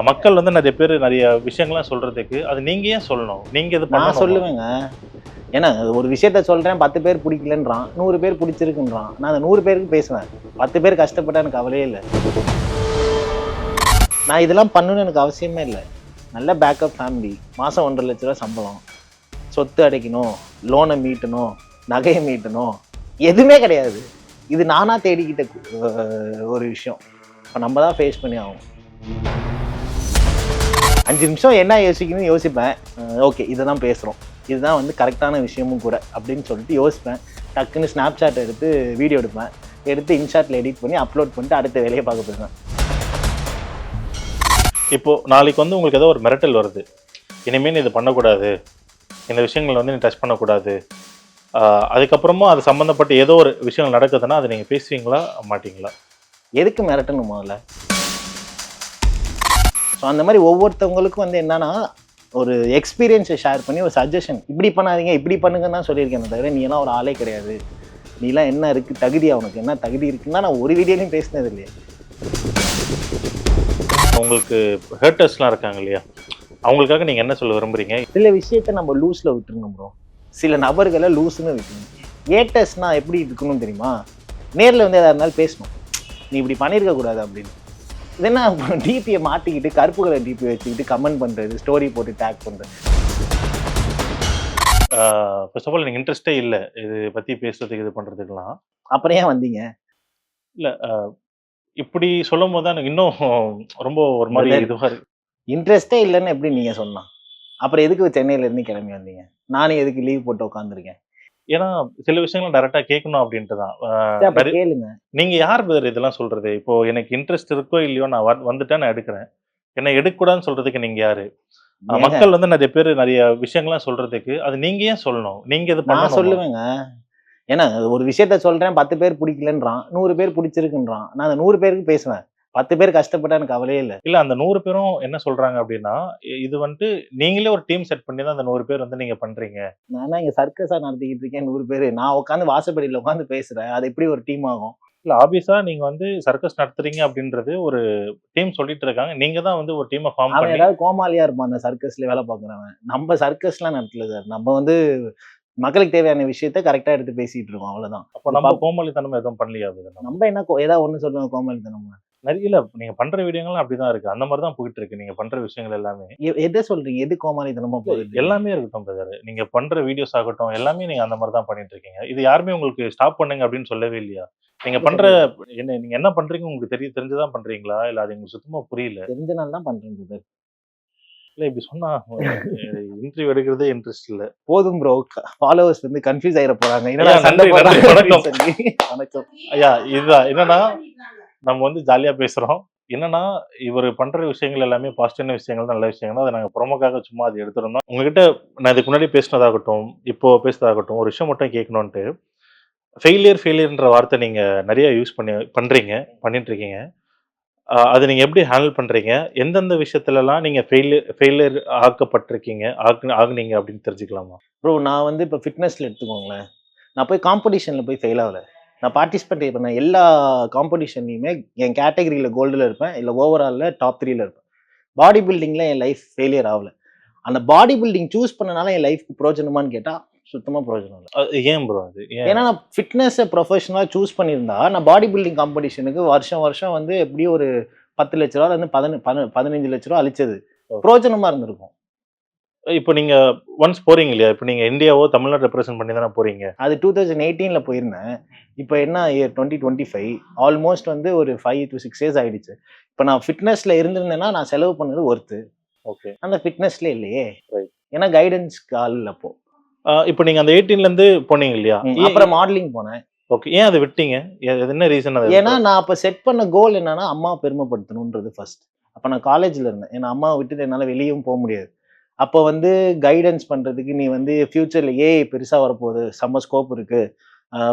மக்கள் வந்து நிறைய பேர் நிறைய விஷயங்கள்லாம் சொல்றதுக்கு அது நீங்க ஏன் சொல்லணும்? நீங்க இது நான் பண்ணணுமா? சொல்லுவேங்க. ஏன்னா ஒரு விஷயத்த சொல்றேன் 10 பேர் பிடிக்கலன்றான், 100 பேர் பிடிச்சிருக்குன்றான். நான் அந்த 100 பேருக்கு பேசுவேன். 10 பேர் கஷ்டப்பட்டா எனக்கு கவலையே இல்ல. நான் இதெல்லாம் பண்ணணும்னு எனக்கு அவசியமே இல்ல. நல்ல பேக்கப் ஃபேமிலி. மாசம் 1,50,000 ரூபாய் சம்பளம். சொத்து அடைக்கணும், லோனை மீட்டணும், நகையை மீட்டணும். எதுவுமே கிடையாது. இது நானா தேடிக்கிட்ட ஒரு விஷயம். இப்ப நம்ம தான் ஃபேஸ் பண்ணி ஆகணும். 5 நிமிஷம் என்ன யோசிக்கணும்னு யோசிப்பேன். ஓகே இதை தான் பேசுகிறோம், இதுதான் வந்து கரெக்டான விஷயமும் கூட அப்படின்னு சொல்லிட்டு யோசிப்பேன். டக்குன்னு ஸ்னாப் சாட் எடுத்து வீடியோ எடுப்பேன். எடுத்து இன்ஷாட்டில் எடிட் பண்ணி அப்லோட் பண்ணிட்டு அடுத்த வேலையை பார்க்க போயிருவேன். இப்போ நாளைக்கு வந்து உங்களுக்கு ஏதோ ஒரு மிரட்டல் வருது, இனிமேல் இது பண்ணக்கூடாது, இந்த விஷயங்கள் வந்து நீ டச் பண்ணக்கூடாது, அதுக்கப்புறமும் அது சம்மந்தப்பட்ட ஏதோ ஒரு விஷயங்கள் நடக்குதுன்னா அதை நீங்கள் பேசுவீங்களா மாட்டீங்களா? எதுக்கு மிரட்டணும் முதல்ல? ஸோ அந்த மாதிரி ஒவ்வொருத்தவங்களுக்கும் வந்து என்னன்னா ஒரு எக்ஸ்பீரியன்ஸை ஷேர் பண்ணி ஒரு சஜஷன், இப்படி பண்ணாதீங்க இப்படி பண்ணுங்கன்னு தான் சொல்லியிருக்கேன். தவிர நீ எல்லாம் ஒரு ஆளே கிடையாது, நீலாம் என்ன இருக்குது தகுதி, அவனுக்கு என்ன தகுதி இருக்குன்னா நான் ஒரு வீடியோலையும் பேசினது இல்லையா. உங்களுக்கு ஹேட்டர்ஸ்லாம் இருக்காங்க இல்லையா, அவங்களுக்காக நீங்கள் என்ன சொல்ல விரும்புறீங்க? சில விஷயத்த நம்ம லூஸில் விட்டுருணும் ப்ரோ. சில நபர்களை லூஸ்ன்னு விட்டுருணும். ஹேட்டர்ஸ்னா எப்படி இருக்கணும் தெரியுமா? நேரில் வந்து எதாக இருந்தாலும் பேசணும், நீ இப்படி பண்ணியிருக்க கூடாது அப்படின்னு. இதென்ன டிபியை மாட்டிக்கிட்டு கருப்பு கலர் டிபி வச்சுக்கிட்டு கமெண்ட் பண்ணுறது, ஸ்டோரி போட்டு டேக் பண்ணுறது. ஃபர்ஸ்ட் ஆஃப் ஆல் எனக்கு இன்ட்ரெஸ்டே இல்லை இது பற்றி பேசுறதுக்கு, இது பண்ணுறதுக்கெலாம். அப்புறம் ஏன் வந்தீங்க? இல்லை இப்படி சொல்லும் போது தான் எனக்கு இன்னும் ரொம்ப ஒரு மாதிரி இதுவாக இருக்கு. இன்ட்ரெஸ்டே இல்லைன்னு எப்படி நீங்கள் சொல்லலாம்? அப்புறம் எதுக்கு சென்னையிலேருந்து கிளம்பி வந்தீங்க? நானும் எதுக்கு லீவ் போட்டு உட்காந்துருக்கேன்? ஏன்னா சில விஷயங்கள் டைரக்டா கேட்கணும் அப்படின்ட்டு தான். கேளுங்க. நீங்க யார் பிரதர் இதெல்லாம் சொல்றது? இப்போ எனக்கு இன்ட்ரெஸ்ட் இருக்கோ இல்லையோ நான் வந்துட்டேன், நான் எடுக்கிறேன். என்ன எடுக்கக்கூடாதுன்னு சொல்றதுக்கு நீங்க யாரு? மக்கள் வந்து நிறைய பேர் நிறைய விஷயங்கள்லாம் சொல்றதுக்கு அது நீங்க ஏன் சொல்லணும்? நீங்க இது நான் சொல்லுவேங்க. ஏன்னா ஒரு விஷயத்த சொல்றேன் 10 பேர் பிடிக்கலன்றான், 100 பேர் பிடிச்சிருக்குன்றான். நான் அந்த 100 பேருக்கு பேசுவேன். 10 பேர் கஷ்டப்பட்டா எனக்கு கவலையே இல்ல. இல்ல அந்த 100 பேரும் என்ன சொல்றாங்க அப்படின்னா, இது வந்துட்டு நீங்களே ஒரு டீம் செட் பண்ணி தான் அந்த 100 பேர் வந்து நீங்க பண்றீங்க. நான் இங்க சர்க்கஸா நடத்திக்கிட்டு இருக்கேன் 100 பேரு. நான் உட்காந்து வாசப்படியில உட்காந்து பேசுறேன். அது எப்படி ஒரு டீம் ஆகும்? இல்ல ஆப்வியஸா நீங்க வந்து சர்க்கஸ் நடத்துறீங்க அப்படின்றது ஒரு டீம் சொல்லிட்டு இருக்காங்க. நீங்க தான் வந்து ஒரு டீமை ஃபார்ம் பண்ணி. ஏதாவது கோமாளியா இருப்பான் அந்த சர்க்கஸ்ல வேலை பார்க்குறவன். நம்ம சர்க்கஸ்லாம் நடத்தல சார். நம்ம வந்து மக்களுக்கு தேவையான விஷயத்த கரெக்டா எடுத்து பேசிட்டு இருக்கோம், அவ்வளவுதான். அப்ப நம்ம கோமாளித்தனம் எதுவும் பண்ணலையா? நம்ம என்ன ஏதாவது ஒண்ணு சொல்லுவோம் கோமாளித்தனம்? நிறைய இல்ல நீங்க பண்ற வீடியோங்கள்லாம் அப்படிதான் இருக்கு. அந்த மாதிரி தான் போயிட்டு இருக்கு. நீங்க பண்ற விஷயங்கள் எல்லாமே. எதை சொல்றீங்க? எது கோமாளித்தனமா போகுது? எல்லாமே இருக்கட்டும் பிரதர். நீங்க பண்ற வீடியோஸ் ஆகட்டும் எல்லாமே நீங்க அந்த மாதிரி தான் பண்ணிட்டு இருக்கீங்க. இது யாருமே உங்களுக்கு ஸ்டாப் பண்ணுங்க அப்படின்னு சொல்லவே இல்லையா? நீங்க பண்ற நீங்க என்ன பண்றீங்க உங்களுக்கு தெரிஞ்சுதான் பண்றீங்களா? இல்ல அது உங்களுக்கு சுத்தமா புரியல? தெரிஞ்சனால தான் பண்றேன் பிரதர். இல்ல இப்படி சொன்னா இன்டர்வியூ எடுக்கிறதே இன்ட்ரெஸ்ட் இல்ல. போதும் ப்ரோ. ஃபாலோவர்ஸ் வந்து கன்ஃபியூஸ் ஆயிர போறாங்க. என்னடா சண்டை போடுறாங்க. வணக்கம். ஐயா இதுதான் என்னன்னா நம்ம வந்து ஜாலியா பேசுறோம். என்னன்னா இவர் பண்ற விஷயங்கள் எல்லாமே பாசிட்டிவான விஷயங்கள், நல்ல விஷயங்கள் தான். அதை நாங்க ப்ரோமோக்காக சும்மா அது எடுத்துருந்தோம். உங்ககிட்ட நான் இதுக்கு முன்னாடி பேசினதாகட்டும், இப்போ பேசுனதாகட்டும் ஒரு விஷயம் மட்டும் கேட்கணுன்ட்டு, ஃபெயிலியர்ன்ற வார்த்தை நீங்க நிறைய யூஸ் பண்ணிட்டு இருக்கீங்க. அது நீங்க எப்படி ஹேண்டில் பண்றீங்க? எந்தெந்த விஷயத்துலலாம் நீங்க ஃபெயிலியர் ஆக்கப்பட்டிருக்கீங்க, ஆகுனீங்க அப்படின்னு தெரிஞ்சுக்கலாமா? ப்ரோ நான் வந்து இப்போ ஃபிட்னஸ்ல எடுத்துக்கோங்களேன். நான் போய் காம்படிஷன்ல போய் ஃபெயில் ஆகல. நான் பார்ட்டிசிபேட் பண்ண எல்லா காம்படிஷன்லையுமே என் கேட்டகரியில கோல்டுல இருப்பேன். இல்ல ஓவரால்ல டாப் 3ல இருப்பேன். பாடி பில்டிங்ல என் லைஃப் ஃபெயிலியர் ஆகல. அந்த பாடி பில்டிங் சூஸ் பண்ணனால என் லைஃப்க்கு பிரயோஜனமான்னு கேட்டா சுத்தமா பிரயோஜனம் இல்லை. ஏன் ப்ரோ அது? ஏன்னா நான் ஃபிட்னஸை ப்ரொஃபஷனலாக சூஸ் பண்ணியிருந்தா நான் பாடி பில்டிங் காம்படிஷனுக்கு வருஷம் வந்து எப்படியும் ஒரு 10 லட்ச ரூபா வந்து 15 லட்ச ரூபா அழிச்சது பிரயோஜனமா இருந்திருக்கும். இப்போ நீங்க ஒன்ஸ் போறீங்க இல்லையா? இப்போ நீங்க இந்தியாவோ தமிழ்நாடு ரெப்ரசென்ட் பண்ணி தானே போறீங்க. அது 2018ல போயிருந்தேன். இப்போ என்ன இயர் 2025 ஆல்மோஸ்ட் வந்து ஒரு 5 to 6 இயர்ஸ் ஆயிடுச்சு. இப்போ நான் ஃபிட்னஸ்ல இருந்திருந்தேன்னா நான் செலவு பண்ணது ஒர்த்து. ஓகே. அந்த ஃபிட்னஸ்ல இல்லையே. ஏன்னா கைடன்ஸ்க்கு ஆள் இல்லை அப்போ. இப்போ நீங்க அந்த 18ல இருந்து போனீங்க இல்லையா? அப்புறம் மாடலிங் போனேன். ஓகே. ஏன் அதை விட்டீங்க? என்ன ரீசன் அது? ஏன்னா நான் அப்ப செட் பண்ண கோல் என்னன்னா அம்மாவை பெருமைப்படுத்தணும்ன்றது ஃபர்ஸ்ட். அப்ப நான் காலேஜ்ல இருந்தேன். ஏன்னா அம்மாவை விட்டுட்டு என்னால வெளியும் போக முடியாது. அப்போ வந்து கைடன்ஸ் பண்றதுக்கு நீ வந்து ஃபியூச்சர்ல ஏஐ பெருசா வரப்போகுது, செம்ம ஸ்கோப் இருக்கு.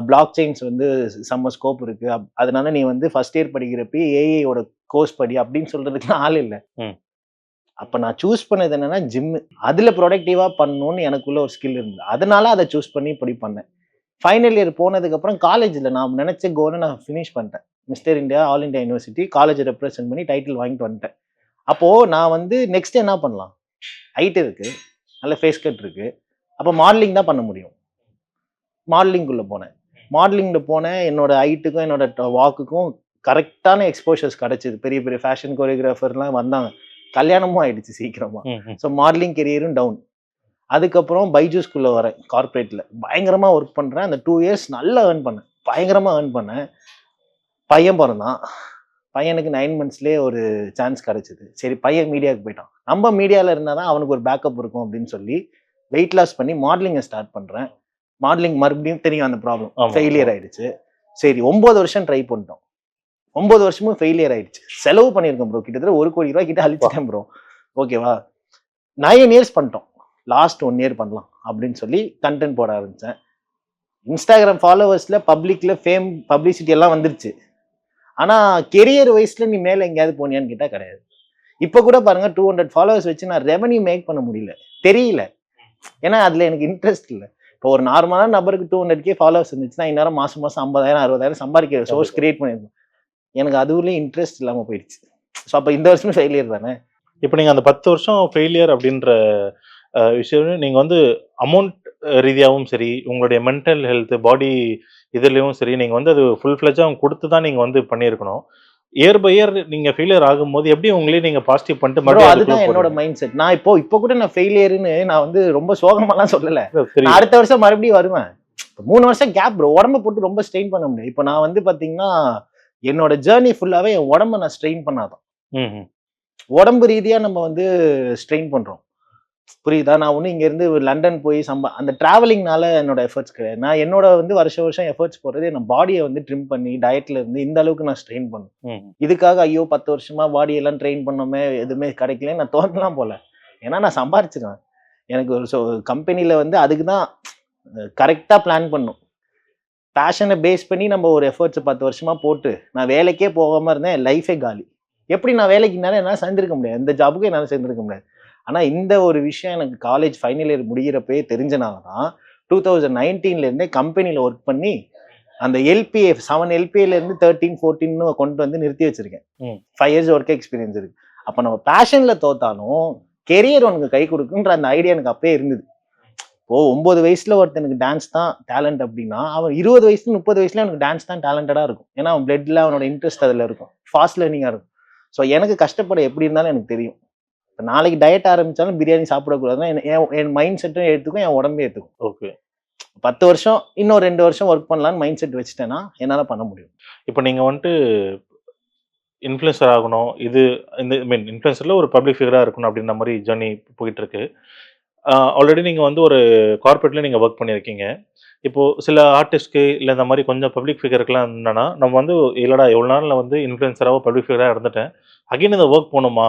பிளாக் செயின்ஸ் வந்து செம்ம ஸ்கோப் இருக்கு. அதனால நீ வந்து ஃபர்ஸ்ட் இயர் படிக்கிறப்ப ஏஐயோட கோர்ஸ் படி அப்படின்னு சொல்றதுக்கு ஆள் இல்லை. அப்ப நான் சூஸ் பண்ணது என்னன்னா ஜிம். அதுல ப்ரொடக்டிவா பண்ணணும்னு எனக்குள்ள ஒரு ஸ்கில் இருந்தது. அதனால அதை சூஸ் பண்ணி இப்படி பண்ணேன். ஃபைனல் இயர் போனதுக்கு அப்புறம் காலேஜ்ல நான் நினைச்ச கோலை நான் ஃபினிஷ் பண்ணிட்டேன். Mister India, all India university college represent பண்ணி டைட்டில் வாங்கிட்டு வந்துட்டேன். அப்போது நான் வந்து நெக்ஸ்ட் என்ன பண்ணலாம்? ஹைட் இருக்கு, நல்ல ஃபேஸ் கட் இருக்கு. அப்போ மாடலிங் தான் பண்ண முடியும். மாடலிங்குள்ள போனேன். மாடலிங்ல போனேன். என்னோட ஹைட்டுக்கும் என்னோட வாக்குக்கும் கரெக்டான எக்ஸ்போஷர்ஸ் கிடைச்சது. பெரிய பெரிய ஃபேஷன் கொரியோகிராஃபர்லாம் வந்தாங்க. கல்யாணமும் ஆயிடுச்சு சீக்கிரமா. ஸோ மாடலிங் கெரியரும் டவுன். அதுக்கப்புறம் பைஜூஸ்குள்ள வரேன் கார்ப்பரேட்ல. பயங்கரமா ஒர்க் பண்றேன். அந்த 2 இயர்ஸ் நல்லா ஏர்ன் பண்ணேன். பயங்கரமா ஏர்ன் பண்ணேன். பையன் பிறந்தான். பையனுக்கு 9 மந்த்ஸ்லயே ஒரு சான்ஸ் கிடைச்சது. சரி பையன் மீடியாவுக்கு போயிட்டான். நம்ம மீடியால இருந்தா தான் அவனுக்கு ஒரு பேக்கப் இருக்கும் அப்படின்னு சொல்லி வெயிட் லாஸ் பண்ணி மாடலிங்கை ஸ்டார்ட் பண்றேன். மாடலிங் மறுபடியும் தெரியும் அந்த ப்ராப்ளம். ஆமா. ஃபெயிலியர் ஆயிடுச்சு. சரி 9 வருஷம் ட்ரை பண்ணிட்டோம். 9 வருஷமும் ஃபெயிலியர் ஆயிடுச்சு. செலவு பண்ணியிருக்கேன் ப்ரோ. கிட்டத்தட்ட 1 கோடி ரூபாய் கிட்ட அழிச்சிட்டேன் ப்ரோ. ஓகேவா? 9 இயர்ஸ் பண்ணிட்டோம். லாஸ்ட் 1 இயர் பண்ணலாம் அப்படின்னு சொல்லி கண்டென்ட் போட ஆரம்பிச்சேன். இன்ஸ்டாகிராம் ஃபாலோவர்ஸ்ல பப்ளிக்ல ஃபேம் பப்ளிசிட்டி எல்லாம் வந்துருச்சு. ஆனா கெரியர் வைஸ்ல நீ மேல எங்கேயாவது போனியான்னு கேட்டா கிடையாது. இப்ப கூட பாருங்க 200 ஃபாலோவர்ஸ் வச்சு நான் ரெவன்யூ மேக் பண்ண முடியல. தெரியல. ஏன்னா அதுல எனக்கு இன்ட்ரெஸ்ட் இல்லை. இப்போ ஒரு நார்மலான நபருக்கு 200K ஃபாலோவர்ஸ் இருந்துச்சுன்னா இந்நேரம் மாசம் 50,000 60,000 சம்பாதிக்கிற சோர்ஸ் கிரியேட் பண்ணிருக்கோம். எனக்கு அதுலயும் இன்ட்ரெஸ்ட் இல்லாம போயிடுச்சு. ஸோ அப்போ இந்த வருஷமும் ஃபெயிலியர் தானே. இப்போ நீங்க அந்த 10 வருஷம் ஃபெயிலியர் அப்படின்ற விஷயம் நீங்க வந்து அமௌண்ட் ரீதியாகவும் சரி, உங்களுடைய மென்டல் ஹெல்த், பாடி இதுலயும் சரி, நீங்க வந்து அது ஃபுல் ஃப்ளெட்ஜா குடுத்து தான் நீங்க வந்து பண்ணியிருக்கணும். இயர் பை இயர் நீங்க ஃபெயிலியர் ஆகும்போது எப்படி உங்களே நீங்க பாசிட்டிவ் பண்ணிட்டு ப்ரோ மறுபடியும் அதுதான் அதுக்குள்ள என்னோட மைண்ட் செட். நான் இப்போ கூட நான் ஃபெயிலியர்னு நான் வந்து ரொம்ப சோகமாலாம் சொல்லல. நான் தெரியும். அடுத்த வருஷம் மறுபடியும் வருவேன். 3 வருஷம் கேப் ப்ரோ. உடம்ப போட்டு ரொம்ப ஸ்ட்ரெயின் பண்ண முடியும். இப்போ நான் வந்து பாத்தீங்கன்னா என்னோட ஜேர்னி ஃபுல்லாவே என் உடம்ப நான் ஸ்ட்ரெயின் பண்ணாதான். ம்ஹ்ம். உடம்பு ரீதியா நம்ம வந்து ஸ்ட்ரெயின் பண்றோம். புரியுதா? நான் ஒன்றும் இங்கேருந்து லண்டன் போய் அந்த டிராவலிங்னால என்னோட எஃபர்ட்ஸ் கிடையாது. நான் என்னோட வந்து வருஷம் எஃபர்ட்ஸ் போடுறது என் பாடியை வந்து ட்ரிம் பண்ணி டயட்ல இருந்து இந்த அளவுக்கு நான் ஸ்ட்ரெயின் பண்ணும். ம். இதுக்காக ஐயோ 10 வருஷமா பாடி எல்லாம் ட்ரெயின் பண்ணோமே எதுவுமே கிடைக்கல நான் தோணலாம் போல. ஏன்னா நான் சம்பாரிச்சிருவேன். எனக்கு ஒரு கம்பெனில வந்து அதுக்கு தான் கரெக்டா பிளான் பண்ணும். பேஷனை பேஸ் பண்ணி நம்ம ஒரு எஃபர்ட்ஸ் 10 வருஷமா போட்டு நான் வேலைக்கே போகாம இருந்தேன். என் லைஃபே காலி. எப்படி நான் வேலைக்கு என்னால் சேர்ந்திருக்க முடியாது. இந்த ஜாபுக்கு என்னால் சேர்ந்திருக்க முடியாது. ஆனா இந்த ஒரு விஷயம் எனக்கு காலேஜ் ஃபைனல் இயர் முடிகிறப்பயே தெரிஞ்சனால தான் 2019ல இருந்தே கம்பெனில ஒர்க் பண்ணி அந்த எல்பிஏ 7 எல்பிஏல இருந்து 13 14 கொண்டு வந்து நிறுத்தி வச்சிருக்கேன். 5 இயர்ஸ் ஒர்க் எக்ஸ்பீரியன்ஸ் இருக்கு. அப்ப நம்ம பேஷன்ல தோத்தாலும் கெரியர் உனக்கு கை கொடுக்குன்ற அந்த ஐடியா எனக்கு அப்பயே இருந்தது. இப்போ 9 வயசுல ஒருத்தனுக்கு டான்ஸ் தான் டேலண்ட் அப்படின்னா அவன் 20 வயசுல 30 வயசுல அவனுக்கு டான்ஸ் தான் டேலண்டடா இருக்கும். ஏன்னா அவன் பிளட்ல அவனோட இன்ட்ரெஸ்ட் அதுல இருக்கும். ஃபாஸ்ட் லேர்னிங்கா இருக்கும். ஸோ எனக்கு கஷ்டப்பட எப்படி இருந்தாலும் எனக்கு தெரியும். நாளைக்கு டயட் ஆரம்பிச்சாலும் பிரியாணி சாப்பிடக்கூடாதுன்னா என் மைண்ட் செட்டும் ஏற்றுக்கும், என் உடம்பே ஏற்றுக்கும். ஓகே. 10 வருஷம் இன்னும் 2 வருஷம் ஒர்க் பண்ணலான்னு மைண்ட் செட் வச்சுட்டேன்னா என்னால பண்ண முடியும். இப்போ நீங்க வந்துட்டு இன்ஃப்ளூயன்சர் ஆகணும். இது இந்த இன்ஃப்ளூயன்சர்ல ஒரு பப்ளிக் ஃபிகரா இருக்கணும் அப்படின்ற மாதிரி ஜர்னி போயிட்டு இருக்கு. ஆல்ரெடி நீங்க வந்து ஒரு கார்ப்பரேட்ல நீங்க ஒர்க் பண்ணியிருக்கீங்க. இப்போ சில ஆர்டிஸ்ட்க்கு இல்ல இந்த மாதிரி கொஞ்சம் பப்ளிக் ஃபிகருக்குலாம் என்னன்னா, நம்ம வந்து இல்லடா எவ்வளோ நாள்ல வந்து இன்ஃப்ளூயன்சராவோ பப்ளிக் ஃபிகரா இருந்துட்டேன். அகைன் இந்த ஒர்க் போணுமா?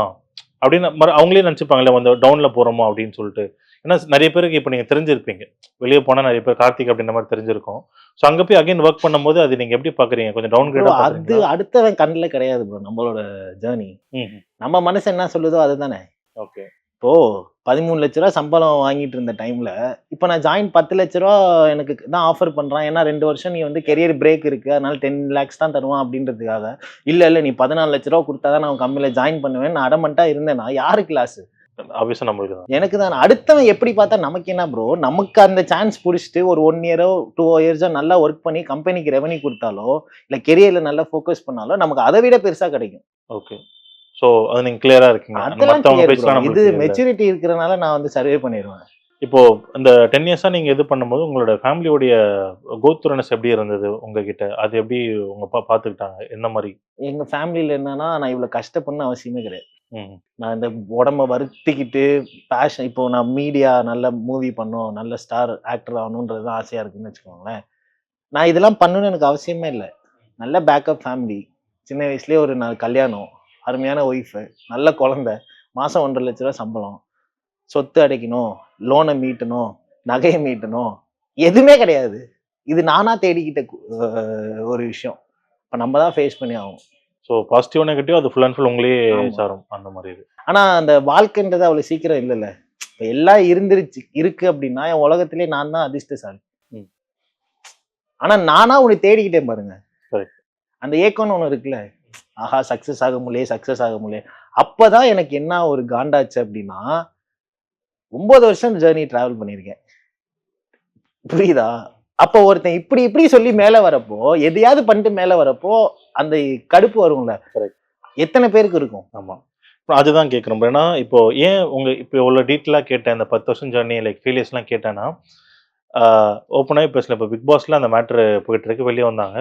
அப்படின்னு அவங்களே நினச்சிப்பாங்கல்ல வந்து டவுன்ல போறோமோ அப்படின்னு சொல்லிட்டு. ஏன்னா நிறைய பேருக்கு இப்போ நீங்க தெரிஞ்சிருப்பீங்க. வெளிய போனா நிறைய பேர் கார்த்திக் அப்படின்ற மாதிரி தெரிஞ்சிருக்கும். ஸோ அங்க போய் அகைன் ஒர்க் பண்ணும்போது அது நீங்க எப்படி பார்க்குறீங்க? கொஞ்சம் டவுன் ப்ரோ கிரேடா அது பார்க்குறீங்களா? அடுத்தவன் கண்ணுல கிடையாது ப்ரோ நம்மளோட ஜேர்னி. நம்ம மனசு என்ன சொல்லுதோ அதுதானே. ஓகே. இப்போ 13 லட்ச ரூபா சம்பளம் வாங்கிட்டு இருந்த டைம்ல இப்போ நான் ஜாயின் 10 லட்ச ரூபா எனக்கு தான் ஆஃபர் பண்றான். ஏன்னா 2 வருஷம் நீ வந்து கெரியர் பிரேக் இருக்கு அதனால 10 லேக்ஸ் தான் தருவான் அப்படின்றதுக்காக இல்ல நீ 14 லட்ச ரூபா கொடுத்தாதான் நான் கம்பெனில ஜாயின் பண்ணுவேன் நான் அடமண்டா இருந்தேன்னா யாருக்கு லாஸ்? ஆப்வியஸா நம்மளுக்கு தான். எனக்கு தான். அடுத்தவன் எப்படி பார்த்தா நமக்கு என்ன ப்ரோ? நமக்கு அந்த சான்ஸ் புடிச்சிட்டு ஒரு 1 இயரோ 2 இயர்ஸோ நல்லா ஒர்க் பண்ணி கம்பெனிக்கு ரெவன்யூ கொடுத்தாலோ இல்ல கெரியர்ல நல்லா ஃபோக்கஸ் பண்ணாலோ நமக்கு அதை விட பெருசா கிடைக்கும். ஓகே. ஸோ அது நீங்க கிளியரா இருக்கீங்க. அதெல்லாம் மத்தவங்க clear bro. பேசினா இது நம்மளுக்கு இல்ல. மெச்சூரிட்டி இருக்கிறனால நான் வந்து சர்வே பண்ணிடுவேன். இப்போ இந்த 10 இயர்ஸா நீங்க இது பண்ணும்போது உங்களோட ஃபேமிலியோடைய கோத்ரூனஸ் எப்படி இருந்தது உங்ககிட்ட? அது எப்படி உங்க பார்த்துக்கிட்டாங்க? என்ன மாரி? எங்க ஃபேமிலில என்னன்னா நான் இவ்வளவு கஷ்டப்படணும்னு அவசியமே கிடையாது. ம். நான் இந்த உடம்ப வருத்திக்கிட்டு பேஷன் இப்போ நான் மீடியா நல்ல மூவி பண்ணணும் நல்ல ஸ்டார் ஆக்டர் ஆகணுன்றது தான் ஆசையா இருக்குன்னு வச்சுக்கோங்களேன். நான் இதெல்லாம் பண்ணணும்னு எனக்கு அவசியமே இல்லை. நல்ல பேக்கப் ஃபேமிலி. சின்ன வயசுலயே ஒரு கல்யாணம், அருமையான ஒய்ஃபு, நல்ல குழந்தை, மாசம் 1.5 லட்ச ரூபா சம்பளம், சொத்து அடைக்கணும், லோனை மீட்டணும், நகையை மீட்டணும், எதுவுமே கிடையாது. இது நானா தேடிக்கிட்ட ஒரு விஷயம். இப்போ நம்ம தான் ஃபேஸ் பண்ணி ஆகணும். ஸோ பாசிட்டிவ், நெகட்டிவ் அது ஃபுல் அண்ட் ஃபுல் உங்களையே ஆமா. சாரும். அந்த மாரி இது. ஆனா அந்த வாழ்க்கைன்றது அவ்வளவு சீக்கிரம் இல்லைல்ல. இப்போ எல்லாம் இருக்கு அப்படின்னா என் உலகத்திலே நான் தான் அதிர்ஷ்டசாலி. ம். ஆனா நானா உன்னை தேடிக்கிட்டேன் பாருங்க. Correct. அந்த ஏக்கம்னு ஒண்ணு இருக்குல்ல. ஆஹா சக்சஸ் ஆக முடியல. அப்பதான் எனக்கு என்ன ஒரு காண்டாச்சு அப்படின்னா 9 வருஷம் ஜேர்னி டிராவல் பண்ணியிருக்கேன். புரியுதா? அப்போ ஒருத்தன் இப்படி இப்படி சொல்லி மேல வரப்போ, எதையாவது பண்ணிட்டு மேல வரப்போ, அந்த கடுப்பு வரும்ல. Correct. எத்தனை பேருக்கு இருக்கும்? ஆமா. இப்ப அதுதான் கேட்கிறேன் bro. ஏன்னா, இப்போ ஏன் இப்போ இவ்வளோ டீட்டெயிலா கேட்டேன். இந்த 10 வருஷம் ஜர்னி லைக் ஃபெயிலியர்ஸ்லாம் கேட்டேன்னா, ஆ ஓப்பனாவே பேசலாம். இப்போ பிக் பாஸ்ல அந்த மேட்டர் போயிட்டு இருக்கு. வெளிய வந்தாங்க.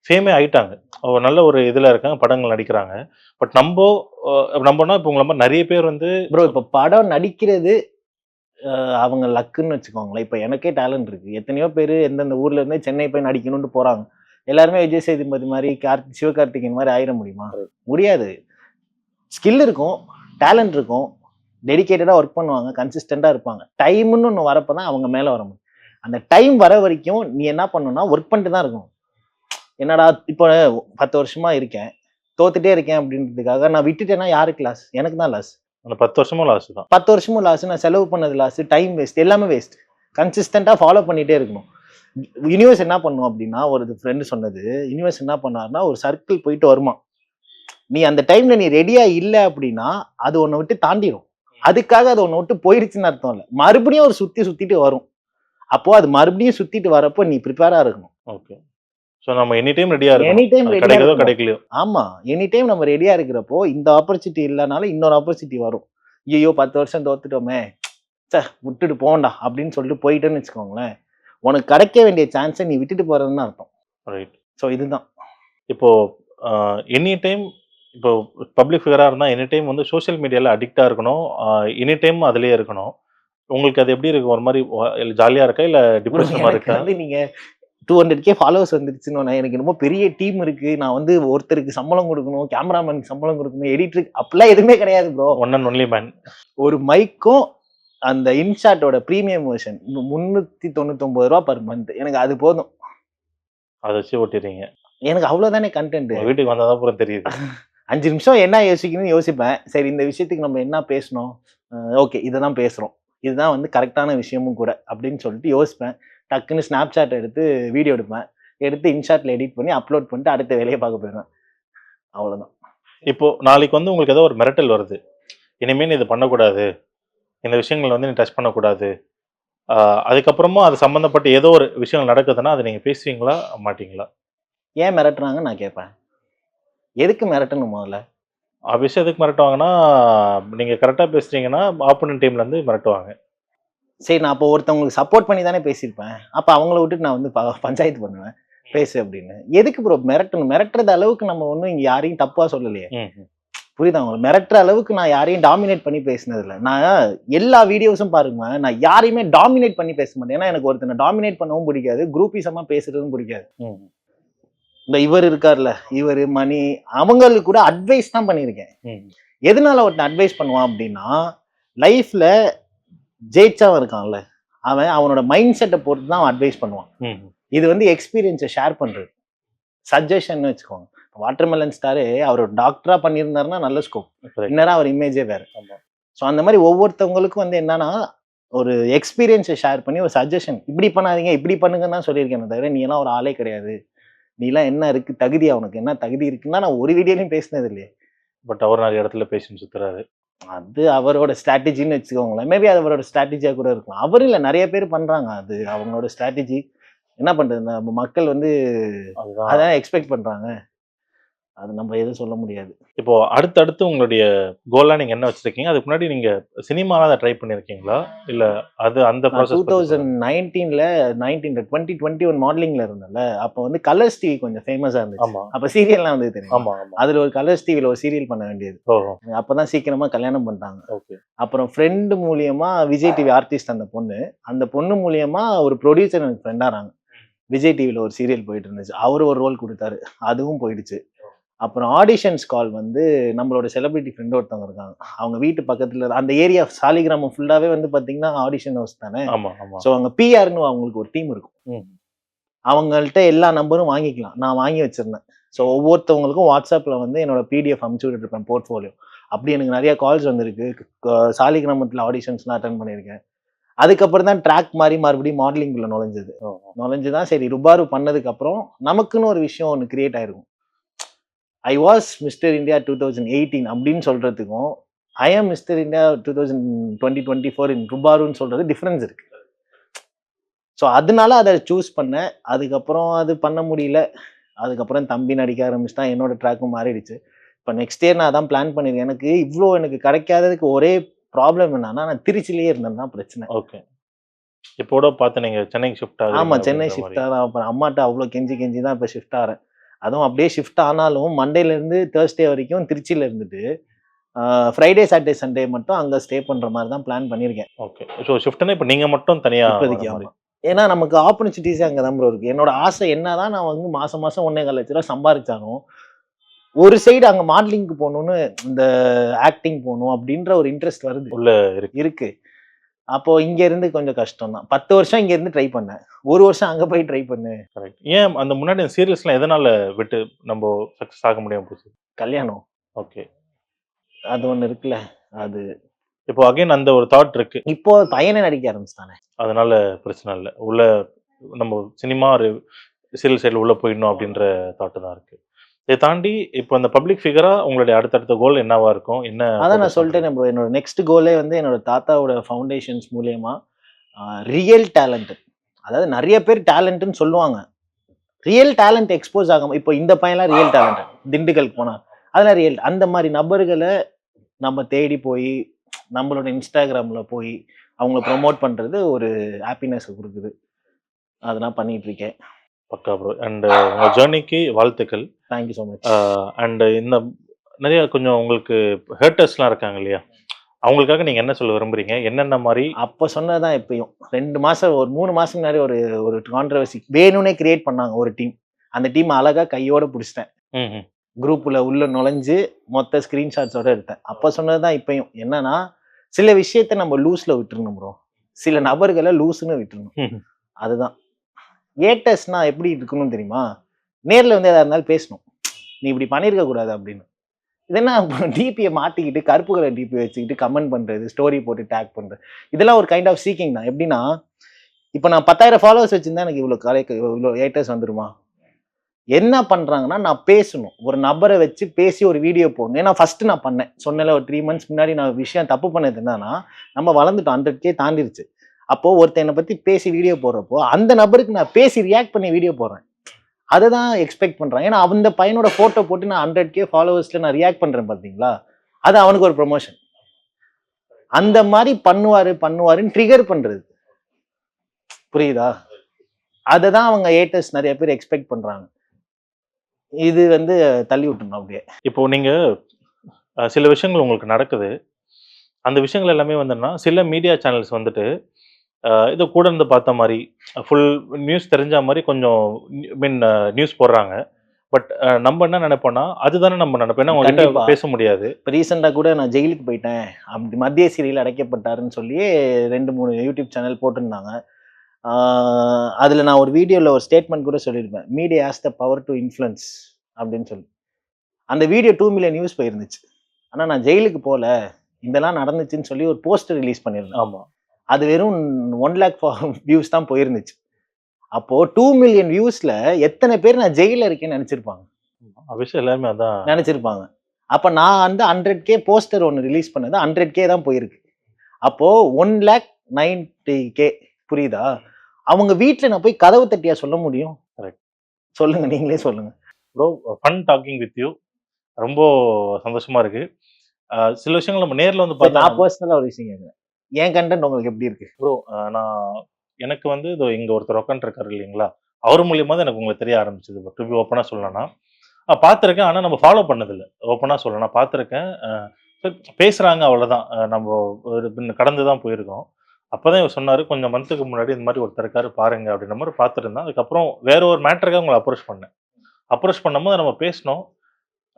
ஃபேமே ஆயிட்டாங்க. ஒரு நல்ல ஒரு இதுல இருக்காங்க. படங்கள் நடிக்கிறாங்க. பட் நம்பன்னா இப்போ உங்கள மாரி நெறைய பேர் வந்து ப்ரோ இப்ப படம் நடிக்கிறது அவங்க லக்குன்னு வச்சுக்கோங்களேன். இப்ப எனக்கே டேலண்ட் இருக்கு. எத்தனையோ பேரு எந்தெந்த ஊர்ல இருந்து சென்னை போய் நடிக்கணும்னு போறாங்க. எல்லாருமே விஜய் சேதுபதி மாரி, சிவகார்த்திகேயன் மாரி ஆயிர முடியுமா? முடியாது. ஸ்கில் இருக்கும், டேலண்ட் இருக்கும், டெடிகேட்டடா ஒர்க் பண்ணுவாங்க, கன்சிஸ்டன்டா இருப்பாங்க. டைம்னு ஒண்ணு வரப்ப தான் அவங்க மேல வர முடியும். அந்த டைம் வர வரைக்கும் நீ என்ன பண்ணணும்னா, ஒர்க் பண்ணிட்டு தான் இருக்கணும். என்னடா இப்போ 10 வருஷமா இருக்கேன். தோத்துட்டே இருக்கேன் அப்படின்றதுக்காக நான் விட்டுட்டேன்னா யாருக்கு லாஸ்? எனக்கு தான் லாஸ். அந்த 10 வருஷமும் லாஸ் தான். 10 வருஷமும் லாஸ். நான் செலவு பண்ணது லாஸ், டைம் வேஸ்ட், எல்லாமே வேஸ்ட். கன்சிஸ்டன்ட்டா ஃபாலோ பண்ணிட்டே இருக்கணும். யுனிவர்ஸ் என்ன பண்ணும் அப்படின்னா, ஒரு ஃப்ரெண்ட் சொன்னது, யுனிவர்ஸ் என்ன பண்ணாருன்னா, ஒரு சர்க்கிள் போயிட்டு வருமா. நீ அந்த டைம்ல நீ ரெடியா இல்ல அப்படின்னா, அது உன்னை விட்டு தாண்டிரும். அதுக்காக அது உன்னை விட்டு போயிடுச்சுன்னு அர்த்தம் இல்ல. மறுபடியும் ஒரு சுத்திட்டு வரும். அப்போ அது மறுபடியும் சுத்திட்டு வரப்போ நீ ப்ரிப்பேரா இருக்கணும். ஓகே. சோ நம்ம எனி டைம் ரெடியா இருக்கணும். எனி டைம் அது ரெடியா கிடைக்குதோ இருக்கணும். கிடைக்கலையோ. ஆமா. எனி டைம் நம்ம ரெடியா இருக்கிறப்போ, இந்த ஆப்பர்ச்சுனிட்டி இல்லனாலும் இன்னொரு ஆப்பர்ச்சுனிட்டி வரும். ஐயையோ 10 வருஷம் தோத்துட்டோமே, விட்டுட்டு போண்டா அப்படின்னு சொல்லிட்டு போயிட்டேன்னு வச்சுக்கோங்களேன். உனக்கு கிடைக்க வேண்டிய சான்ஸை நீ விட்டுட்டு போறதுன்னு அர்த்தம். ரைட். ஸோ இதுதான். இப்போ எனி டைம் இப்போ பப்ளிக் ஃபிகரா இருந்தா எனி டைம் வந்து சோசியல் மீடியால அடிக்ட்டா இருக்கணும். எனி டைம் அதிலேயே இருக்கணும். உங்களுக்கு அது எப்படி இருக்கு? ஒரு மாரி ஜாலியா இருக்கா? இல்ல டிப்ரஷன் மாரி எனக்கு இருக்கா? வந்து நீங்க 200K ஃபாலோவர்ஸ் வந்துருச்சுன்னு எனக்கு என்னமோ பெரிய டீம் இருக்கு. நான் வந்து ஒருத்தருக்கு சம்பளம் கொடுக்கணும், கேமராமேனுக்கு சம்பளம் கொடுக்கணும், எடிட்டருக்கு அப்படிலாம் எதுவுமே கிடையாது bro. One and only man. ஒரு மைக்கும் அந்த இன்ஷாட்டோட பிரீமியம் வெர்ஷன் ரூ. 399 பர் மந்த். எனக்கு அது போதும். அத வச்சு ஓட்டிறீங்க. எனக்கு அவ்வளவுதானே கண்டென்ட். உங்க வீட்டுக்கு வந்தா தான் அப்புறம் தெரியுது. 5 நிமிஷம் என்ன யோசிக்கணும்னு யோசிப்பேன். சரி இந்த விஷயத்துக்கு நம்ம என்ன பேசணும்? ஓகே இததான் பேசுறோம். இதுதான் வந்து கரெக்டான விஷயமும் கூட அப்படின்னு சொல்லிட்டு யோசிப்பேன். டக்குன்னு Snapchat எடுத்து வீடியோ எடுப்பேன். எடுத்து இன்ஷாட்ல எடிட் பண்ணி அப்லோட் பண்ணிட்டு அடுத்த வேலைய பார்க்க போயிருவேன். அவ்வளவுதான். இப்போ நாளைக்கு வந்து உங்களுக்கு ஏதோ ஒரு மிரட்டல் வருது. இனிமே நீ இத பண்ணக்கூடாது. இந்த விஷயங்கள வந்து நீ டச் பண்ணக்கூடாது. ஆ அதுக்கப்புறமும் அது சம்பந்தப்பட்ட ஏதோ ஒரு விஷயம் நடக்குதுன்னா, அத நீங்க பேசுவீங்களா? மாட்டீங்களா? ஏன் மிரட்டுறாங்கன்னு நான் கேட்பேன். எதுக்கு மிரட்டணும் முதல்ல? ஆப்வியஸா எதுக்கு மிரட்டுவாங்கன்னா, நீங்க கரெக்ட்டா பேசுறீங்கன்னா, ஆப்போனன்ட் டீம்லேருந்து மிரட்டுவாங்க. சரி நான் அப்போ ஒருத்தவங்களுக்கு சப்போர்ட் பண்ணி தானே பேசியிருப்பேன். அப்ப அவங்கள விட்டுட்டு நான் வந்து பஞ்சாயத்து பண்ணுவேன். பேசு அப்படின்னு. எதுக்கு ப்ரோ மிரட்டணும்? மிரட்டுறது அளவுக்கு நம்ம ஒண்ணும் இங்க யாரையும் தப்பா சொல்லலையே. ம். புரியுதா உங்களுக்கு? மிரட்டுற அளவுக்கு நான் யாரையும் டாமினேட் பண்ணி பேசினது இல்ல. நான் எல்லா வீடியோஸும் பாருங்க. நான் யாரையுமே டாமினேட் பண்ணி பேச மாட்டேன். ஏன்னா எனக்கு ஒருத்தனை டாமினேட் பண்ணவும் பிடிக்காது. குரூப்பிசமா பேசுறதும் பிடிக்காது. ம். இந்த இவர் இருக்கார்ல, இவரு மணி அவங்களுக்கு கூட அட்வைஸ் தான் பண்ணியிருக்கேன். ம். எதனால ஒருத்தன் அட்வைஸ் பண்ணுவான் அப்படின்னா, லைஃப்ல ஜெயிச்சவன் இருக்கான்ல, அவனோட மைண்ட் செட்டை பொறுத்து தான் அவன் அட்வைஸ் பண்ணுவான். ம். இது வந்து எக்ஸ்பீரியன்ஸை ஷேர் பண்றது. சஜஷன் வச்சுக்கோங்க. வாட்டர்மெலன் ஸ்டாரு அவர் ஒரு டாக்டரா பண்ணியிருந்தாருன்னா நல்ல ஸ்கோப். கரெக்ட். இன்னரா அவர் இமேஜே வேற. ஆமா. ஸோ அந்த மாதிரி ஒவ்வொருத்தவங்களுக்கும் வந்து என்னன்னா, ஒரு எக்ஸ்பீரியன்ஸை ஷேர் பண்ணி ஒரு சஜஷன் இப்படி பண்ணாதீங்க, இப்படி பண்ணுங்கன்னு தான் சொல்லியிருக்கேனே தவிர, நீ எல்லாம் ஒரு ஆளே கிடையாது. நீலாம் என்ன இருக்கு தகுதியா உனக்கு என்ன தகுதி இருக்குன்னா நான் ஒரு வீடியோலையும் பேசினது இல்லையே. பட் அவர் நெறைய இடத்துல பேசின்னு சுத்துறாரு. அது அவரோட ஸ்ட்ராட்டஜின்னு வச்சுக்கோங்களேன். மேபி அது அவரோட ஸ்ட்ராட்டஜியா கூட இருக்கலாம். அவர் இல்ல நெறைய பேர் பண்றாங்க. அது அவங்களோட ஸ்ட்ராட்டஜி. என்ன பண்றது? நம்ம மக்கள் வந்து அதுதான். அதான் எக்ஸ்பெக்ட் பண்றாங்க. அது நம்ம எதுவும் சொல்ல முடியாது. இப்போ அடுத்தடுத்து உங்களுடைய கோலா நீங்க என்ன வச்சிருக்கீங்க? அதுக்கு முன்னாடி நீங்க சினிமால அத ட்ரை பண்ணியிருக்கீங்களா? இல்ல அது அந்த நான் ப்ராசஸ் பத்தி சொல்லுங்க. 2021 மாடலிங்ல இருந்தேன்ல. அப்ப வந்து கலர்ஸ் டிவி கொஞ்சம் ஃபேமஸா இருந்துச்சு. ஆமா. அப்ப சீரியல்லாம் வந்தது தெரியுமா? ஆமா, ஆமா. அதுல ஒரு கலர்ஸ் டிவில ஒரு சீரியல் பண்ண வேண்டியது. ஓஹோ! அப்பதான் சீக்கிரமா கல்யாணம் பண்ணிட்டாங்க. ஓகே. அப்புறம் ஃப்ரெண்ட் மூலியமா விஜய் டிவி ஆர்டிஸ்ட் அந்த பொண்ணு. அந்த பொண்ணு மூலியமா ஒரு ப்ரொடியூசர் எனக்கு ஃப்ரெண்டானாங்க. விஜய் டிவில ஒரு சீரியல் போயிட்டு இருந்துச்சு. அவரு ஒரு ரோல் குடுத்தாரு. அதுவும் போயிடுச்சு. அப்புறம் ஆடிஷன்ஸ் கால் வந்து நம்மளோட செலிபிரிட்டி ஃப்ரெண்ட் ஒருத்தவங்க இருக்காங்க. அவங்க வீட்டு பக்கத்துல அந்த ஏரியா சாலிகிராமம் ஃபுல்லாவே வந்து பாத்தீங்கன்னா ஆடிஷன் ஹவுஸ் தானே. ஆமா, ஆமா. ஸோ அங்க பிஆர்னு அவங்களுக்கு ஒரு டீம் இருக்கும். ம். அவங்கள்ட்ட எல்லா நம்பரும் வாங்கிக்கலாம். நான் வாங்கி வச்சிருந்தேன். ஸோ ஒவ்வொருத்தவங்களுக்கும் வாட்ஸ்அப்ல வந்து என்னோட பிடிஎஃப் அனுப்பிச்சு விட்டுட்டு இருப்பேன் போர்ட்ஃபோலியோ. அப்படி எனக்கு நிறைய கால்ஸ் வந்திருக்கு. சாலிகிராமத்துல ஆடிஷன்ஸ்லாம் அட்டன் பண்ணியிருக்கேன். அதுக்கப்புறம் தான் ட்ராக் மாதிரி மறுபடியும் மாடலிங்குள்ள நுழைஞ்சது. ஓஹோ! நுழைஞ்சுதான் சரி ருபாரு பண்ணதுக்கு அப்புறம் நமக்குன்னு ஒரு விஷயம் ஒன்று கிரியேட் ஆயிருக்கும். ஐ வாஸ் மிஸ்டர் இந்தியா 2018 அப்படின்னு சொல்றதுக்கும் ஐ ஆம் மிஸ்டர் இந்தியா 2024 இன் ருபாருன்னு சொல்றது டிஃபரன்ஸ் இருக்கு. ஸோ அதனால அதை சூஸ் பண்ணேன். அதுக்கப்புறம் அது பண்ண முடியல. அதுக்கப்புறம் தம்பி நடிக்க ஆரம்பிச்சிட்டான். என்னோட ட்ராக்கும் மாறிடுச்சு. இப்போ நெக்ஸ்ட் இயர் நான் அதான் பிளான் பண்ணியிருக்கேன். எனக்கு கிடைக்காததுக்கு ஒரே ப்ராப்ளம் என்னன்னா, நான் திருச்சிலேயே இருந்தேன் தான் பிரச்சனை. ஓகே. இப்போ கூட பார்த்து நீங்க சென்னைக்கு ஷிஃப்ட் ஆமா, ஆகுறீங்க சென்னை அப்படின்ற ஷிஃப்ட் மாதிரி. ஆகிறேன். அப்புறம் அம்மாட்ட அவ்வளோ கெஞ்சி கெஞ்சி தான் இப்போ ஷிஃப்ட் ஆகிறேன். அதுவும் அப்படியே ஷிஃப்ட் ஆனாலும் மண்டேலேருந்து தேர்ஸ்டே வரைக்கும் திருச்சியில் இருந்துட்டு ஃப்ரைடே சாட்டர்டே சண்டே மட்டும் அங்கே ஸ்டே பண்ணுற மாதிரி தான் பிளான் பண்ணியிருக்கேன் ஓகே. ஸோ ஷிஃப்ட்னா இப்போ நீங்க மட்டும் தனியா இப்போதைக்கு. வர மாதிரி. ஆமாம், ஏன்னா நமக்கு ஆப்பர்ச்சுனிட்டிஸே அங்கே தான் ப்ரோ இருக்குது. என்னோட ஆசை என்னதான் நான் வந்து மாதம் 1.25 லட்ச ரூபா சம்பாதிச்சாலும் ஒரு சைடு அங்கே மாடலிங்க்கு போகணுன்னு, இந்த ஆக்டிங் போகணும் அப்படின்ற ஒரு இன்ட்ரெஸ்ட் வருது உள்ள இருக்கு. அப்போ இங்க இருந்து கொஞ்சம் கஷ்டம் தான். 10 வருஷம் இங்க இருந்து ட்ரை பண்ணேன். 1 வருஷம் அங்க போய் ட்ரை பண்ணு. கரெக்ட். ஏன் அந்த முன்னாடி சீரியல்ஸ்லாம் எதனால விட்டு நம்ம சக்சஸ் ஆக முடியாம போச்சு? கல்யாணம் ஓகே. அது ஒண்ணு இருக்குல்ல. அது இப்போ அகைன் அந்த ஒரு தாட் இருக்கு. இப்போ பையனே நடிக்க ஆரம்பிச்சிட்டானே. அதனால பிரச்சனை இல்ல. உள்ள நம்ம சினிமா சீரியல் சைடுல உள்ள போயிடணும் அப்படின்ற தாட் தான் இருக்கு. இதை தாண்டி இப்போ அந்த பப்ளிக் ஃபிகரா உங்களுடைய அடுத்தடுத்த கோல் என்னவா இருக்கும்? என்ன அதான் நான் focus சொல்லிட்டேனே ப்ரோ. என்னோட நெக்ஸ்ட் கோலே வந்து என்னோட தாத்தாவோட ஃபவுண்டேஷன்ஸ் மூலியமா ரியல் டேலண்ட், அதாவது நிறைய பேர் டேலண்ட்னு சொல்லுவாங்க. ரியல் டேலண்ட் எக்ஸ்போஸ் ஆகாம, இப்போ இந்த பையன்லாம் ரியல் டேலண்ட் திண்டுக்கலுக்கு போனா அதெல்லாம் ரியல், அந்த மாதிரி நபர்களை நம்ம தேடி போய் நம்மளோட இன்ஸ்டாகிராம்ல போய் அவங்கள ப்ரொமோட் பண்றது ஒரு ஹாப்பினஸ் கொடுக்குது. அதெல்லாம் பண்ணிட்டு இருக்கேன். பக்கா ப்ரோ. அண்ட் உங்க ஜேர்னிக்கு வாழ்த்துக்கள். Thank you so much. அண்ட் இந்த நிறைய கொஞ்சம் உங்களுக்கு ஹேட்டர்ஸ்லாம் இருக்காங்க இல்லையா? அவங்களுக்காக நீங்க என்ன சொல்ல விரும்புறீங்க? என்னென்ன மாதிரி? அப்போ சொன்னதான் இப்பயும் 2 மாசம் ஒரு 3 மாசம் முன்னாடி ஒரு கான்ட்ரவர்சி வேணும்னே கிரியேட் பண்ணாங்க ஒரு டீம். அந்த டீம் அழகா கையோட பிடிச்சிட்டேன். ம்ஹ்ம். குரூப்ல உள்ள நுழைஞ்சு மொத்த ஸ்கிரீன்ஷாட்ஸோட எடுத்தேன். அப்போ சொன்னதுதான் இப்பயும். என்னன்னா, சில விஷயத்த நம்ம லூஸ்ல விட்டுறணும் ப்ரோ. சில நபர்களை லூஸ்ன்னு விட்டுறணும். ம்ஹ்ம். அதுதான். ஏட்டர்ஸ்னா எப்படி இருக்கணும்னு தெரியுமா? நேர்ல வந்து எதா இருந்தாலும் பேசணும். நீ இப்படி பண்ணியிருக்க கூடாது அப்படின்னு. இது என்ன டிபியை மாத்திக்கிட்டு கருப்பு கலர் டிபி வச்சுக்கிட்டு கமெண்ட் பண்றது, ஸ்டோரி போட்டு டேக் பண்றது, இதெல்லாம் ஒரு கைண்ட் ஆஃப் சீக்கிங் தான். எப்படின்னா, இப்போ நான் 10,000 ஃபாலோவர்ஸ் வச்சிருந்தா எனக்கு இவ்வளோ ஏட்டர்ஸ் வந்துருமா? என்ன பண்றாங்கன்னா, நான் பேசணும். ஒரு நபரை வச்சு பேசி ஒரு வீடியோ போடணும். ஏன்னா ஃபர்ஸ்ட் நான் பண்ணேன். சொன்னல ஒரு 3 மந்த்ஸ் முன்னாடி நான் விஷயம் தப்பு பண்ணது என்னன்னா, நம்ம வளர்ந்துட்டோம், 100K தாண்டிருச்சு. அப்போ ஒருத்தன் என்னை பத்தி பேசி வீடியோ போடுறப்போ அந்த நபருக்கு நான் பேசி ரியாக்ட் பண்ணி வீடியோ போடுறேன். அதை தான் எக்ஸ்பெக்ட் பண்றான். ஏன்னா அந்த பையனோட போட்டோ போட்டு நான் 100K ஃபாலோவர்ஸ்ல நான் ரியாக்ட் பண்றேன் பாத்தீங்களா? அது அவனுக்கு ஒரு ப்ரொமோஷன். அந்த மாதிரி பண்ணுவாருன்னு ட்ரிகர் பண்றது. புரியுதா? அதை தான் அவங்க ஏட்டர்ஸ் நிறைய பேர் எக்ஸ்பெக்ட் பண்றாங்க. இது வந்து தள்ளி விட்டுணும் அப்படியே. இப்போ நீங்க சில விஷயங்கள் உங்களுக்கு நடக்குது. அந்த விஷயங்கள் எல்லாமே வந்துன்னா சில மீடியா சேனல்ஸ் வந்துட்டு இதை கூட இருந்து பார்த்த மாதிரி ஃபுல் நியூஸ் தெரிஞ்ச மாதிரி கொஞ்சம் நியூஸ் போடுறாங்க. பட் நம்ம என்ன நினைப்போம்னா அதுதானே நம்ம நினைப்போம். ஏன்னா கண்டிப்பா. உங்ககிட்ட பேச முடியாது. இப்போ ரீசெண்டாக கூட நான் ஜெயிலுக்கு போயிட்டேன் அப்படி மத்திய சிறையில் அடைக்கப்பட்டாருன்னு சொல்லி 2-3 யூடியூப் சேனல் போட்டிருந்தாங்க. அதில் நான் ஒரு வீடியோவில் ஒரு ஸ்டேட்மெண்ட் கூட சொல்லியிருப்பேன். Media has the power to influence அப்படின்னு சொல்லி. அந்த வீடியோ 2 மில்லியன் நியூஸ் போயிருந்துச்சு. ஆனால் நான் ஜெயிலுக்கு போகல, இதெல்லாம் நடந்துச்சுன்னு சொல்லி ஒரு போஸ்டர் ரிலீஸ் பண்ணியிருந்தேன். ஆமா. அது வெறும் 1 லேக் வியூஸ் தான் போயிருந்துச்சு. அப்போ 2 மில்லியன் வியூஸ்ல எத்தனை பேர் நான் ஜெயில இருக்கேன்னு நினைச்சிருப்பாங்க? விஷயம் எல்லாமே அதான் நினைச்சிருப்பாங்க. அப்ப நான் வந்து 100K போஸ்டர் ஒன்று ரிலீஸ் பண்ணது 100K தான் போயிருக்கு. அப்போ 1,90,000 புரியுதா? அவங்க வீட்டுல நான் போய் கதவு தட்டியா சொல்ல முடியும்? Correct. சொல்லுங்க, நீங்களே சொல்லுங்க. Bro, fun talking with you. ரொம்ப சந்தோஷமா இருக்கு. சில விஷயங்கள் நம்ம நேர்ல வந்து பார்த்தா நான் பர்சனலா ஒரு விஷயம் கேட்குறேன். என் கண்டென்ட் உங்களுக்கு எப்படி இருக்கு? ப்ரோ, நான் எனக்கு வந்து இதோ இங்க ஒருத்தர் உட்காந்துருக்காரு இல்லைங்களா? அவர் மூலியமா தான் எனக்கு உங்களுக்கு தெரிய ஆரம்பிச்சது. டு பி ஓப்பனா சொல்லணும்னா பார்த்துருக்கேன். ஆனா நம்ம ஃபாலோ பண்ணதில்ல. ஓப்பனா சொல்லணும் பார்த்துருக்கேன். பேசுறாங்க அவ்வளவுதான். நம்ம கடந்து தான் போயிருக்கோம். அப்பதான் இவர் சொன்னாரு, கொஞ்சம் மந்த்துக்கு முன்னாடி இந்த மாதிரி ஒருத்தர் இருக்காரு பாருங்க அப்படின்ற மாதிரி பார்த்துருந்தேன். அதுக்கப்புறம் வேற ஒரு மேட்டருக்காக உங்களை அப்ரோச் பண்ணேன். அப்ரோச் பண்ணும்போது நம்ம பேசினோம்.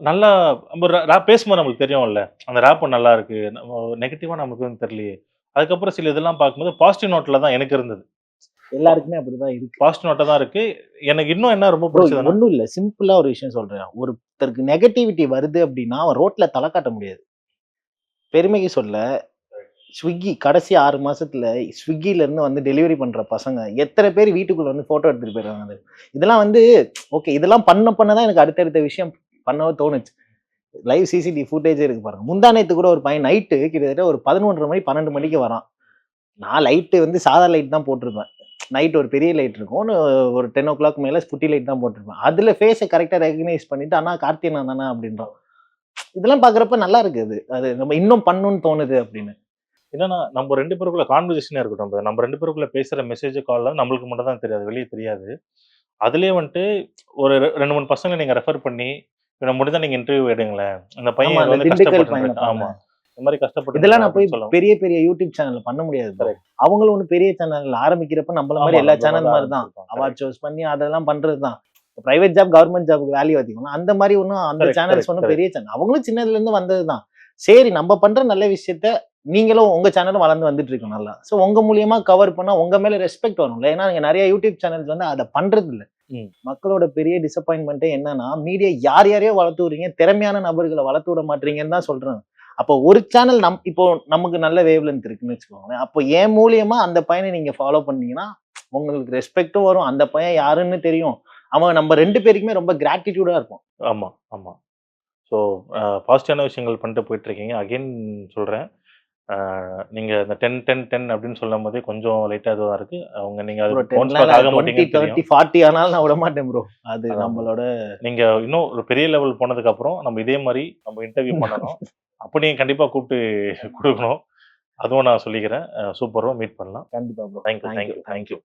நல்லா நம்ம பேசும்போது நமக்கு தெரியும்ல, அந்த ரேப் நல்லா இருக்கு. நம்ம நெகட்டிவா நமக்கு வந்து தெரியலையே. அதுக்கப்புறம் சில இதெல்லாம் பார்க்கும்போது பாசிட்டிவ் நோட்ல தான் எனக்கு இருந்தது. எல்லாருக்குமே அப்படிதான் இருக்கு. பாசிட்டிவ் நோட்டா தான் இருக்கு. எனக்கு இன்னும் என்ன ரொம்ப பிடிச்சதுன்னா, ஒன்றும் இல்லை, சிம்பிளா ஒரு விஷயம் சொல்றேன். ஒருத்தருக்கு நெகட்டிவிட்டி வருது அப்படின்னா அவன் ரோட்ல தலை காட்ட முடியாது. பெருமைக்கு சொல்ல, ஸ்விக்கி கடைசி 6 மாசத்துல ஸ்விக்கில இருந்து வந்து டெலிவரி பண்ற பசங்க எத்தனை பேர் வீட்டுக்குள்ள வந்து போட்டோ எடுத்துட்டு போயிருக்காங்க. இதெல்லாம் வந்து ஓகே, இதெல்லாம் பண்ணதான் எனக்கு அடுத்தடுத்த விஷயம் பண்ணவோ தோணுச்சு. லைவ் சிசிடிவி ஃபுட்டேஜே இருக்கு பாருங்க. முந்தா நேத்து கூட ஒரு பையன் நைட்டு கிட்டத்தட்ட ஒரு 11:30 மணி 12 மணிக்கு வரான். நான் லைட்டு வந்து சாதா லைட் தான் போட்டிருப்பேன். நைட் ஒரு பெரிய லைட் இருக்கும். ஒரு 10:00 மேல ஸ்குட்டி லைட் தான் போட்டிருப்பேன். அதுல ஃபேஸ கரெக்ட்டா ரெகக்னைஸ் பண்ணிட்டு, "அண்ணா கார்த்தி அண்ணா தானே" அப்படின்றான். இதெல்லாம் பார்க்குறப்ப நல்லா இருக்கு அது. அது நம்ம இன்னும் பண்ணணும்னு தோணுது அப்படின்னு. என்னன்னா நம்ம 2 பேருக்குள்ள கான்வர்சேஷனே இருக்கட்டும் brother. நம்ம 2 பேருக்குள்ள பேசுற மெசேஜ், கால்லாம் நம்மளுக்கு மட்டும் தான் தெரியாது. வெளிய தெரியாது. அதிலயே வந்துட்டு ஒரு 2, 3 பசங்கள நீங்க ரெஃபர் பண்ணி, "இவன முடிஞ்சா நீங்க இன்டர்வியூ எடுங்களேன். அந்த பையன் ஆமா, இதுல அந்த வந்து திண்டுக்கல் கஷ்டப்பட்டு பையன ஆமா. பாருங்க. இந்த மாரி கஷ்டப்பட்டு இதெல்லாம் நான் போய் அப்படின்னு சொல்லலாம்." பெரிய பெரிய யூடியூப் சேனல்ல பண்ண முடியாது ப்ரோ. கரெக்ட். அவங்களும் ஒண்ணும் பெரிய சேனல்ல ஆரம்பிக்கிறப்ப நம்மள மாரி ஆமா. எல்லா நம்மள சேனல் மாரி மாரி தான். ஆரம்பிச்சிருப்பாங்க. அவார்ட் ஷோஸ் பண்ணி அதெல்லாம் பண்றது தான். பிரைவேட் ஜாப், கவர்ன்மென்ட் ஜாப்க்கு வேல்யூ அதிகம். அந்த மாரி ஒண்ணும் அந்த கரெக்ட், சேனல்ஸ் கரெக்ட், ஒண்ணும் கரெக்ட். பெரிய சேனல். அவங்களும் சின்னதுல இருந்து வந்தது தான். சரி நம்ம பண்ற நல்ல விஷயத்த நீங்களும் உங்க சேனலும் வளர்ந்து வந்துட்டு இருக்கு நல்லா. சோ உங்க மூலியமா கவர் பண்ணா உங்க மேல ரெஸ்பெக்ட் வரும்ல. ஏன்னா நீங்க நெறைய யூடியூப் சேனல்ஸ் வந்து அத பண்றது இல்ல. ம். மக்களோட பெரிய டிசப்பாயின்ட்மென்ட்டே என்னன்னா, மீடியா யார் யாரையோ வளர்த்து விடுறீங்க, திறமையான நபர்கள வளர்த்து விட மாட்றீங்கன்னு தான் சொல்றாங்க. அப்போ ஒரு சேனல் இப்போ நமக்கு நல்ல வேவ் லென்த் இருக்குன்னு வச்சுக்கோங்களேன். அப்போ என் மூலியமா அந்த பையன நீங்க ஃபாலோ பண்ணீங்கன்னா, உங்களுக்கு ரெஸ்பெக்ட்டும் வரும். அந்த பையன் யாருன்னு தெரியும். அவன் நம்ம 2 பேருக்குமே ரொம்ப கிராட்டிட்யூடா இருப்போம். ஆமா, ஆமா. ஸோ பாசிட்டிவான விஷயங்கள் பண்ணிட்டு போயிட்டுருக்கீங்க. அகைன் சொல்றேன். அ நீங்க இந்த 10, 10, 10 அப்படின்னு சொல்லும்போதே கொஞ்சம் லைட்டா இதுவா இருக்கு. நீங்க ப்ரோ அதுக்கு 10 பவுன்ஸ் பேக் ஆக 20, மாட்டீங்கன்னு 30, தெரியும். 40 ஆனாலும் நான் விடமாட்டேன் ப்ரோ. அது அதான் bro. நம்மளோட நீங்க இன்னும் ஒரு பெரிய லெவல் போனதுக்கப்புறம், நம்ம இதே மாரி நம்ம இன்டர்வியூ பண்ணணும். அப்ப நீங்க கண்டிப்பா கூப்ட்டு குடுக்கணும். அதுவும் நான் சொல்லிக்கிறேன். Super bro. மீட் பண்ணலாம். கண்டிப்பா bro. Thank you, thank thank you, you, thank thank you. You.